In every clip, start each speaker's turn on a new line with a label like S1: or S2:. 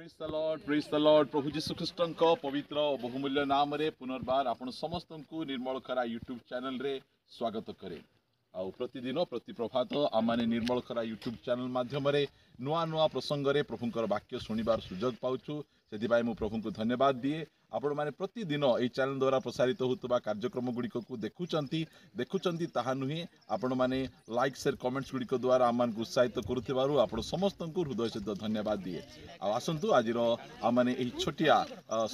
S1: Praise the Lord प्रभु जीशु ख्रीष्टଙ୍କ पवित्र और बहुमूल्य नाम रे पुनर्बार आपण समस्त को निर्मल खरा यूट्यूब चैनल रे स्वागत करे आउ प्रतिदिन प्रति प्रभात आमाने निर्मल खरा यूट्यूब चैनल माध्यम रे नुआ नुआ प्रसंग रे प्रभुंकर वाक्य सुनिबार सुजोग पाउछु सेदिबाई मु प्रभु को धन्यवाद दिए आपण माने प्रतिदिन एई चैनल द्वारा प्रसारित होतबा कार्यक्रम गुड़िक को देखुचंती ताहा नुहे आपण माने लाइक शेयर कमेंट्स गुड़िक द्वारा आमान को उत्साहित करुथिबारु आपण समस्त को हृदय से धन्यवाद दिए आ आसंतु आजिर आमाने एई छोटिया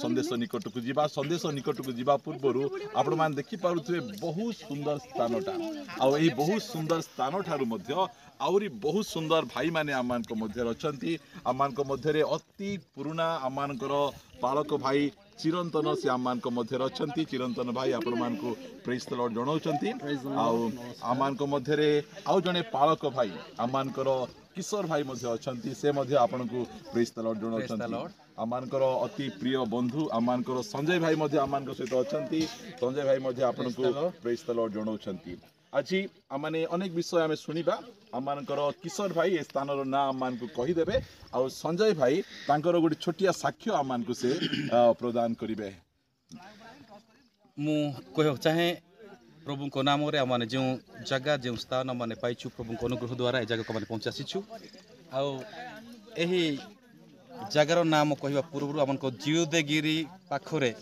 S1: संदेश निकट को जीवा संदेश निकट को जीवा पूर्वरु आपण माने देखि पारुथिबे बहुत सुंदर स्थानटा आ एई बहुत सुंदर स्थान ठारू मध्य आउरी बहुत सुंदर भाई माने आमान को मध्य रचंती आमान को मध्य रे अति पुराना आमानकर पालक भाई चिरंतन से आमान को मध्य रचंती चिरंतन भाई आपण मान को प्रेज द लॉर्ड जणाउचंती आउ आमान को मध्य रे आउ जने पालक भाई आमानकर किशोर भाई मध्य अछंती से मध्य आपण को प्रेज द लॉर्ड जणाउचंती आमानकर अति प्रिय बंधु आमानकर संजय भाई मध्य आमान को सहित अछंती संजय भाई मध्य आपण को प्रेज द लॉर्ड जणाउचंती आज आमाने अनेक विषय आमे सुनिबा आमानकर किशोर भाई ए स्थान ना आमान को कहीदेवे आ संजय भाई तांकर गोटे छोटिया साक्ष्य आमान को से प्रदान करिवे
S2: मु कह चाहे प्रभु को नाम रे आमाने जो जगह जो स्थान आमाने पाइछु प्रभु को अनुग्रह द्वारा ए जगह को माने पहुंचासीछु आ एही जगार नाम कहवा पूर्व आमन को जियोदेगिरी पाखरे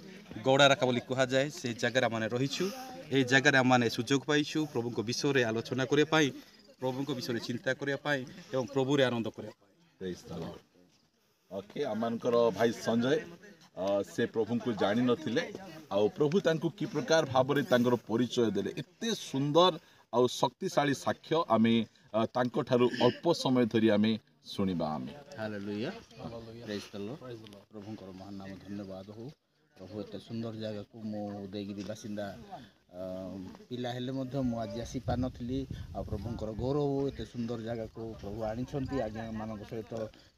S2: गौड़ाराका बोली कहा जाए से जगह आमाने रहिछु ए जगह आमाने सुजोग पाइछु प्रभु को विषय रे आलोचना करे पाई प्रभु को विषय चिंता करने एवं प्रभु रे आनंद करने
S1: ओके आमानकर भाई संजय से प्रभु को जानी नथिले आ प्रभु तांको की प्रकार भाव रे तांकर परिचय देले एते सुंदर आ शक्तिशाली साक्ष्य आमे तांको ठारू अल्प समय धरी आमे सुनिबा आमे
S3: हालेलुया प्रेज द लॉर्ड प्रभुंकर महान नाम धन्यवाद हो प्रभु एते सुंदर जगह को मो उदयगिरी बासिंदा पिला हेले मध्य मु आज आसी पार नथिली आ प्रभुंकर गौरव एते सुंदर जगह को प्रभु आनिछंती आज्ञा मानक सहित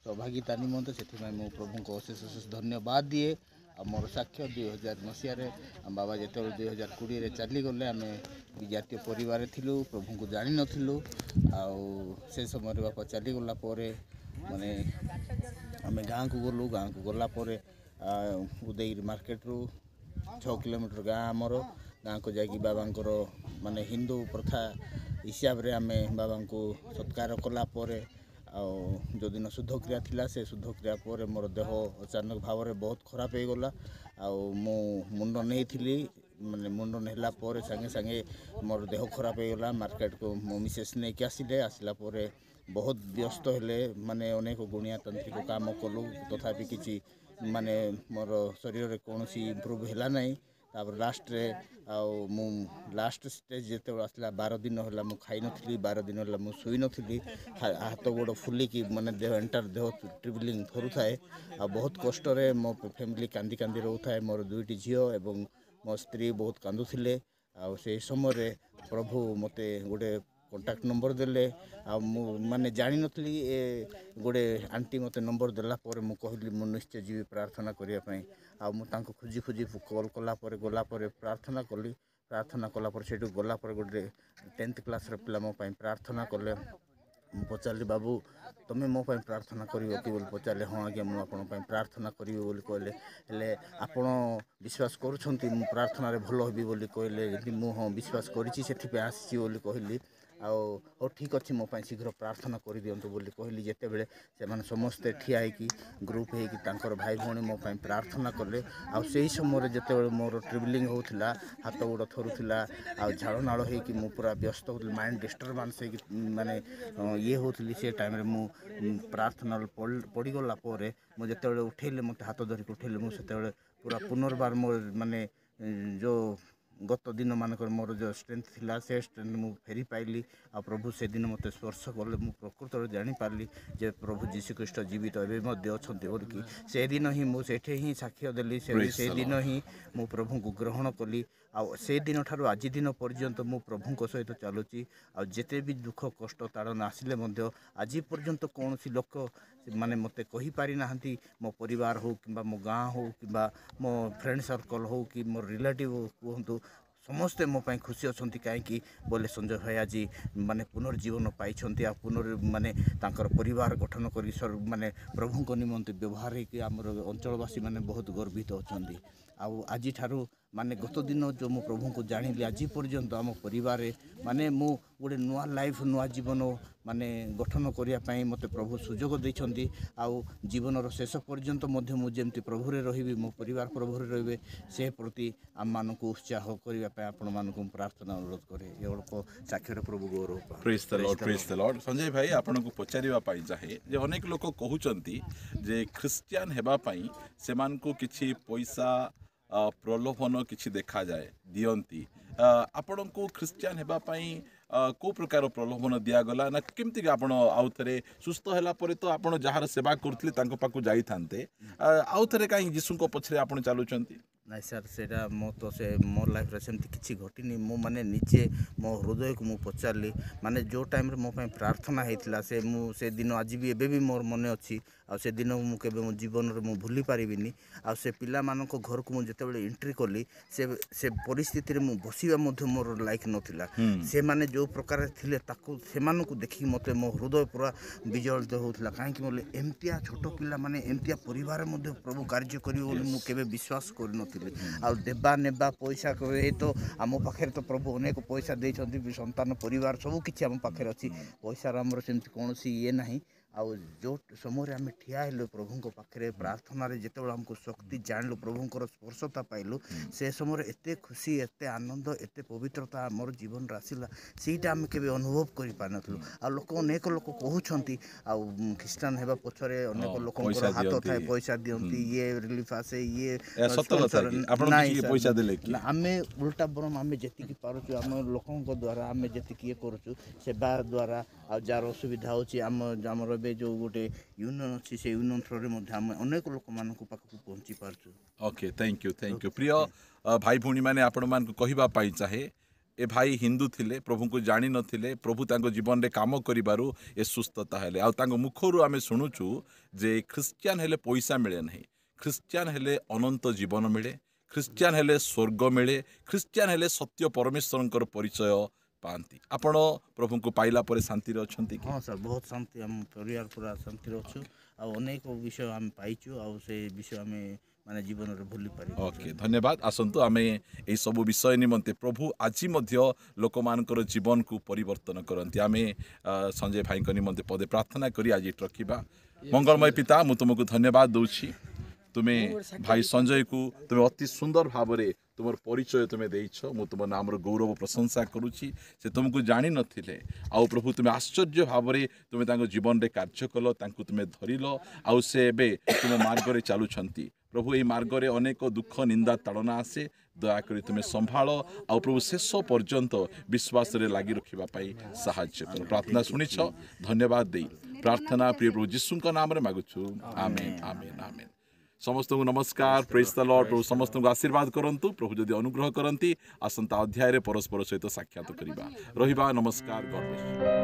S3: सहभागिता निमंते सेथिबाई मु प्रभु को अशेष अशेष धन्यवाद दिए आ मोर साक्ष्य 2000 मसीह रे बाबा जेते 2020 रे चली गले आमे विजातीय परिवार थिलु प्रभु को जानि नथिलु आ से समय रे बापा चली गला परे माने आमे गाँ को गला परे उदयगिरी मार्केट रू 6 किलोमीटर गाँ आमर गाँ को जाकि बाबांकर माने हिंदू प्रथा हिसाब रे आमे बाबा को सत्कार कला परे जो दिन शुद्ध क्रिया थिला से शुद्ध क्रिया पर मोर देह अचानक भाव में बहुत खराब हो गला मु मुंड नहीं थी माने मुंड नेला पर संगे संगे मोर देह खराब हो गला मार्केट को मो मिसेस नहीं कि आसला पर बहुत व्यस्त हेले माने अनेक गुणिया तांत्रिक काम कलु तथापि किसी माने मोर शरीर में कौन इम्प्रूव है ना तापर लास्ट रे मु लास्ट स्टेज जिते आसला 12 दिन है मु खाई नी 12 दिन है मु शुई नी हाथ गोड़ फुलिकी माने देह एंटार देह ट्रिबलिंग थरू थाए आ बहुत कष्ट रे मो फैमिली कांदी कांदी रोथाए मोर दुईटी झियो एवं मो स्त्री बहुत कांदुथिले आ से समय रे प्रभु मते गोटे कॉन्टैक्ट नंबर देले आ माने जानी नथली ए गोटे आंटी मते नंबर देला पर मु कहली मु निश्चय जीवी प्रार्थना करिया पई आ मु तांको खुजी खुजी कॉल कला पर गला पर प्रार्थना कला पर सेटू गला पर गोटे 10th क्लास रे पिला मो पई प्रार्थना कले पचारि बाबू तुम्हें मो पई प्रार्थना करियो कि बोल पचारे हाँ आज्ञा मु आपन पई प्रार्थना करियो बोली कहले हेले आपण विश्वास करूछंती मु प्रार्थना रे भलो होबी बोली कहले यदि मु हाँ विश्वास करिछि सेथि पे आसी बोली कहली हो ठीक अच्छे मो शीघ्र प्रार्थना कर दिंतु बोली कहली जिते बड़े से समस्ते ठिया होगी ग्रुप होकर भाई भौणी मो प्रार्थना कले आई समय जिते मोर ट्रेवलिंग होता हाथ गोड़ थरुला आ झाड़नाड़ होगी मु पूरा व्यस्त हो माइंड डिस्टर्बांस माने ये होती से टाइम रे मु प्रार्थना पड़गला मुझे उठेले मत हाथ धरिक उठेले मुझे पूरा पुनर्बार मोर माने जो गत दिन मानक मोर जो स्ट्रेंथ थिला से स्ट्रेंथ मु फेरी पाइली आ प्रभु से दिन मते स्पर्श कले मु प्रकृत रे जानि पारली जे प्रभु जीशु ख्रीष्ट जीवित एबे मध्ये अछंती बोलकी से दिन ही मु सेठे ही साक्ष्य देली से दिन ही मु प्रभु को ग्रहण कली आ से दिन ठारू आज दिन पर्यंत मु प्रभु को सहित चलुची आ जेते भी दुख कष्ट ताड़न आसिले मध्ये आज पर्यंत कौन सी लोक माने मते कहि पारि नाहंती मो परिवार हो किबा मो गाँ हो किबा मो फ्रेंड सर्कल हो कि मोर रिलेटिव कहतु समस्ते मो पाई खुशी अछंती कहीं बोले संजय भाई आज माने पुनर्जीवन पाई माने तांकर परिवार गठन करी माने प्रभु को निमंते व्यवहार है कि आमर अंचलवासी माने बहुत गर्वित अछंती आज ठारू माने गत दिन जो मो प्रभु को जानी आज पर्यंत आम परिवार माने मु गोटे नुआ लाइफ नुआ जीवन माने गठन करने मते प्रभु सुजोग देइछंती आउ जीवन शेष पर्यंत मध्य मु जेमती प्रभुरे रहिबी मो परिवार प्रभुरे रहिबे से प्रति आम मानकु उत्साह करबा पय आपण मानकु प्रार्थना अनुरोध करे एवळको साक्षर प्रभु गौरव
S1: प्रेज द लॉर्ड संजय भाई आपनको पचारिबा पाई चाहे जे अनेक लोक कहउचंती जे ख्रिस्टियन हेबा पई सेमान को किछि पैसा प्रलोभन किछि देखा जाए दियंती आपण को ख्रिस्टियन हेबा पई को प्रकार प्रलोभन दिगला ना केमती आपण आउ थे सुस्थ है तो आपण जार सेवा करथले तांको पाकु जाई थांते आउ थे कहीं यीशु को पछरे आपण चालुचंती
S3: नाई सर सेटा मो तो से मोर लाइफ रे सेमती किछि घटिनी मो माने निचे मो हृदय को मु पचारली माने जो टाइम रे मो पय प्रार्थना हेतिला से मु से दिन आज भी एबे भी मोर मने अछि आ से दिन मु केबे मो जीवन रे मु भूली पारिबिनी आ से पिला मानन को घर को मु जते बेले एंट्री करली से परिस्थिति रे मु बसिबा मध्ये मोर लाइक नथिला से माने जो प्रकार थिले ताको से मानन को देखि मते मो हृदय पूरा विजलित होतला काहे कि मोले एमतिया छोटो पिला माने एमतिया परिवार मध्ये प्रभु कार्य करियो बोली मु केबे विश्वास करि न आ देवा नेबा पैसा तो आम पाखे तो प्रभु अनेक पैसा देइछंती संतान परिवार सब किछि आम पाखे अछि पैसार आमर सेमती कौन ये ना आ जो समय आम ठिया हेलु प्रभु पाखे प्रार्थना जिते आमको शक्ति जानलु प्रभुंर स्पर्शता पाइलु से समय एते खुशी एते आनंद एते पवित्रता आमर जीवन आसला सीटा आम के अनुभव कर पार नथलु आ लोक अनेक लोक कहउछंती आ ख्रिस्टान हेबा पछरे अनेक लोक हाथ थाए पैसा दियंती ये रिलीफ आसे ये आम उल्टा बरम आम जी पार्चु आम लोकों द्वारा आम जी ये करुचु सेवा द्वारा आ जार असुविधा होची आमर जो गोटे यूनियन अच्छी से यूनियन थ्रो अनेक लोक मान पाखक पहुँची पार्छु
S1: ओके थैंक यू प्रिय भाई भूणी मैंने आपण मान कहवा पाई चाहे ए भाई हिंदू थिले प्रभु को जानी नथिले प्रभु तांको जीवन रे काम करिबारु ए सुस्थता हेले आ तांको मुखरु आमे सुनुचु जे ख्रिस्टियन हेले पैसा मिले नहीं ख्रिस्टियन हेले अनंत जीवन मिले ख्रिस्टियन हेले स्वर्ग मिले ख्रिस्टियन हेले सत्य परमेश्वरंकर परिचय पाती आपण प्रभु को पाइला पर शांति अछंती
S3: हाँ सर बहुत शांति आम परिवार पूरा शांति अच्छु आ अनेक विषय आम पाइचु आ से विषय आम माने जीवन रे भूली पारि
S1: ओके धन्यवाद आसंतु आमे ए सब विषय निमंते प्रभु आज मध्य लोक मानकर जीवन को परिवर्तन करंती आमे संजय भाई को निमंते पदे प्रार्थना करी आज रखिबा मंगलमय पिता मु तुमको धन्यवाद दउछि तुम्हें भाई संजय को तुम्हें अति सुंदर भाव में तुम परिचय तुम्हें देछ मु तुम नाम गौरव प्रशंसा करुच्ची से तुमको जानी नथिले आउ प्रभु तुम्हें आश्चर्य भाव में तुम्हें तांको जीवन रे कार्य कल तांको तुम्हें धरिल आउ से एबे तुम मार्ग रे चालुछंती प्रभु ये मार्ग रे अनेक दुख निंदा ताड़ना आसे दयाकोरी तुम्हें संभाल आउ प्रभु शेष पर्यंत विश्वास रे लागी रखिबा पाई सहाय्य कर प्रार्थना सुनिछ धन्यवाद दे प्रार्थना प्रिय प्रभु यीशु का नाम रे मागुछु आमेन आमेन आमेन समस्त को नमस्कार प्रेज द लॉर्ड प्रभु समस्त को आशीर्वाद करंतु प्रभु जदि अनुग्रह करंती आसंता अध्याय रे परस्पर सहित साक्षात करिबा रहिबा नमस्कार गॉड ब्लेस यू।